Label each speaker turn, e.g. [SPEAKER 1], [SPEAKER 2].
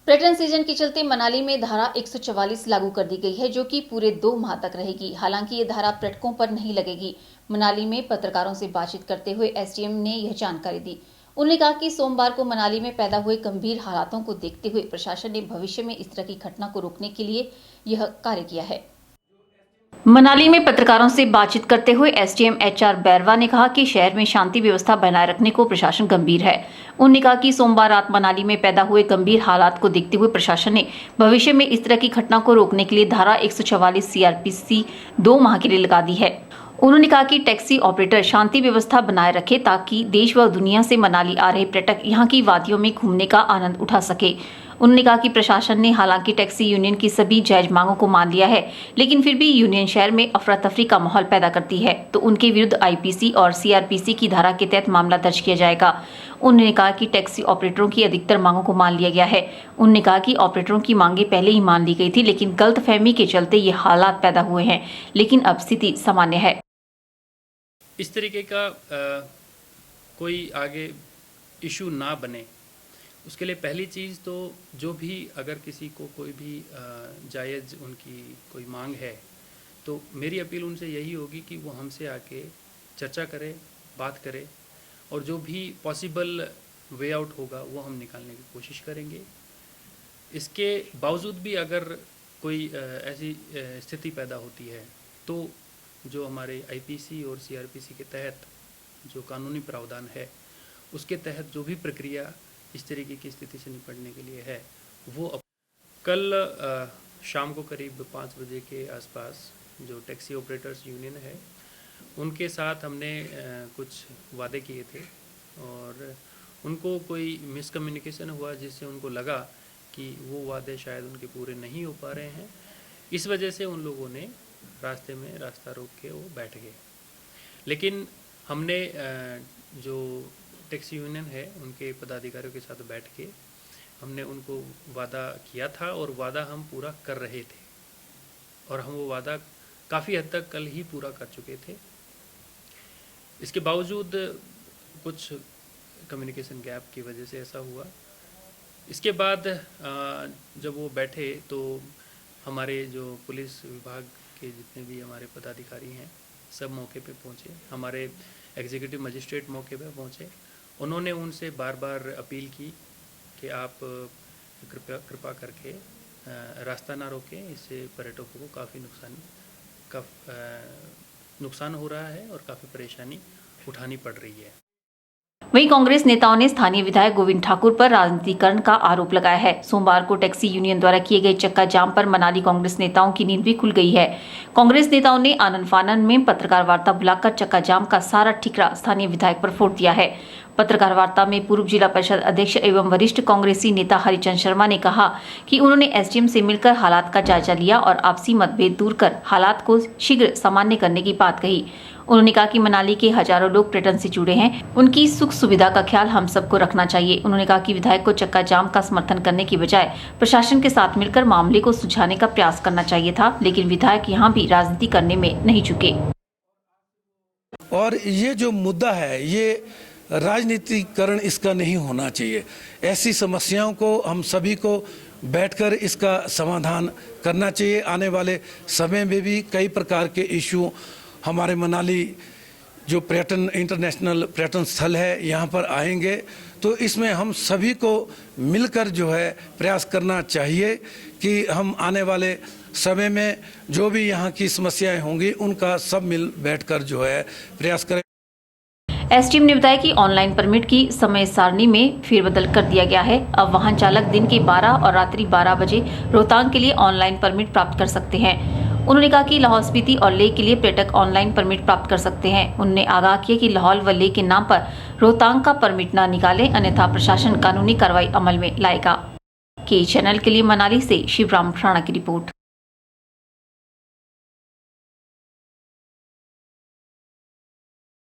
[SPEAKER 1] पर्यटन सीजन के चलते मनाली में धारा 144 लागू कर दी गई है, जो कि पूरे 2 माह तक रहेगी। हालांकि ये धारा पर्यटकों पर नहीं लगेगी। मनाली में पत्रकारों से बातचीत करते हुए एसडीएम ने यह जानकारी दी। उन्होंने कहा कि सोमवार को मनाली में पैदा हुए गंभीर हालातों को देखते हुए प्रशासन ने भविष्य में इस तरह की घटना को रोकने के लिए यह कार्य किया है। मनाली में पत्रकारों से बातचीत करते हुए एसडीएम एचआर बैरवा ने कहा कि शहर में शांति व्यवस्था बनाए रखने को प्रशासन गंभीर है। उन्होंने कहा कि सोमवार रात मनाली में पैदा हुए गंभीर हालात को देखते हुए प्रशासन ने भविष्य में इस तरह की घटना को रोकने के लिए धारा 144 सीआरपीसी 2 माह के लिए लगा दी है। उन्होंने कहा कि टैक्सी ऑपरेटर शांति व्यवस्था बनाए रखे ताकि देश व दुनिया से मनाली आ रहे पर्यटक यहां की वादियों में घूमने का आनंद उठा सके। उन्होंने कहा कि प्रशासन ने हालांकि टैक्सी यूनियन की सभी जायज मांगों को मान लिया है, लेकिन फिर भी यूनियन शहर में अफरा तफरी का माहौल पैदा करती है तो उनके विरुद्ध आईपीसी और सीआरपीसी की धारा के तहत मामला दर्ज किया जाएगा। उन्होंने कहा कि टैक्सी ऑपरेटरों की अधिकतर मांगों को मान लिया गया है। उन्होंने कहा कि ऑपरेटरों की मांगे पहले ही मान ली गई थी, लेकिन गलतफहमी के चलते ये हालात पैदा हुए हैं, लेकिन अब स्थिति सामान्य है।
[SPEAKER 2] इस तरीके का कोई आगे इशू ना बने, उसके लिए पहली चीज़ तो जो भी अगर किसी को कोई भी जायज़ उनकी कोई मांग है तो मेरी अपील उनसे यही होगी कि वो हमसे आके चर्चा करें, बात करें और जो भी पॉसिबल वे आउट होगा वो हम निकालने की कोशिश करेंगे। इसके बावजूद भी अगर कोई ऐसी स्थिति पैदा होती है तो जो हमारे आईपीसी और सीआरपीसी के तहत जो कानूनी प्रावधान है उसके तहत जो भी प्रक्रिया इस तरीके की स्थिति से निपटने के लिए है वो कल शाम को करीब 5 बजे के आसपास जो टैक्सी ऑपरेटर्स यूनियन है उनके साथ हमने कुछ वादे किए थे और उनको कोई मिसकम्युनिकेशन हुआ जिससे उनको लगा कि वो वादे शायद उनके पूरे नहीं हो पा रहे हैं। इस वजह से उन लोगों ने रास्ते में रास्ता रोक के वो बैठ गए। लेकिन हमने जो टैक्सी यूनियन है उनके पदाधिकारियों के साथ बैठ के हमने उनको वादा किया था और वादा हम पूरा कर रहे थे और हम वो वादा काफ़ी हद तक कल ही पूरा कर चुके थे। इसके बावजूद कुछ कम्युनिकेशन गैप की वजह से ऐसा हुआ। इसके बाद जब वो बैठे तो हमारे जो पुलिस विभाग के जितने भी हमारे पदाधिकारी हैं सब मौके पे पहुँचे। हमारे एग्जीक्यूटिव मजिस्ट्रेट मौके पे पहुँचे। उन्होंने उनसे बार बार अपील की कि आप कृपा करके रास्ता ना रोकें, इससे पर्यटकों को काफ़ी नुकसान हो रहा है और काफ़ी परेशानी उठानी पड़ रही है।
[SPEAKER 1] वहीं कांग्रेस नेताओं ने स्थानीय विधायक गोविंद ठाकुर पर राजनीतिकरण का आरोप लगाया है। सोमवार को टैक्सी यूनियन द्वारा किए गए चक्का जाम पर मनाली कांग्रेस नेताओं की नींद भी खुल गई है। कांग्रेस नेताओं ने आनंद फानन में पत्रकार वार्ता बुलाकर चक्का जाम का सारा ठिकरा स्थानीय विधायक पर फोड़ दिया है। पत्रकार वार्ता में पूर्व जिला परिषद अध्यक्ष एवं वरिष्ठ कांग्रेसी नेता हरिचंद शर्मा ने कहा कि उन्होंने एसडीएम से मिलकर हालात का जायजा लिया और आपसी मतभेद दूर कर हालात को शीघ्र सामान्य करने की बात कही। उन्होंने कहा कि मनाली के हजारों लोग पर्यटन से जुड़े हैं, उनकी सुख सुविधा का ख्याल हम सबको रखना चाहिए। उन्होंने कहा कि विधायक को चक्का जाम का समर्थन करने की बजाय प्रशासन के साथ मिलकर मामले को सुलझाने का प्रयास करना चाहिए था, लेकिन विधायक यहाँ भी राजनीति करने में नहीं चुके।
[SPEAKER 3] और ये जो मुद्दा है ये राजनीतिकरण इसका नहीं होना चाहिए। ऐसी समस्याओं को हम सभी को बैठकर इसका समाधान करना चाहिए। आने वाले समय में भी कई प्रकार के इशू हमारे मनाली जो पर्यटन इंटरनेशनल पर्यटन स्थल है यहाँ पर आएंगे, तो इसमें हम सभी को मिलकर जो है प्रयास करना चाहिए कि हम आने वाले समय में जो भी यहाँ की समस्याएं होंगी उनका सब मिल बैठकर जो है प्रयास करें।
[SPEAKER 1] एसडीएम ने बताया कि ऑनलाइन परमिट की समय सारणी में फेरबदल कर दिया गया है। अब वाहन चालक दिन के 12 और रात्रि 12 बजे रोहतांग के लिए ऑनलाइन परमिट प्राप्त कर सकते हैं। उन्होंने कहा कि लाहौल स्पीति और लेह के लिए पर्यटक ऑनलाइन परमिट प्राप्त कर सकते हैं। उन्होंने आगाह किया कि लाहौल व लेह के नाम पर रोहतांग का परमिट न निकालें, अन्यथा प्रशासन कानूनी कार्रवाई अमल में लाएगा। के चैनल के लिए मनाली से शिवराम राणा की रिपोर्ट।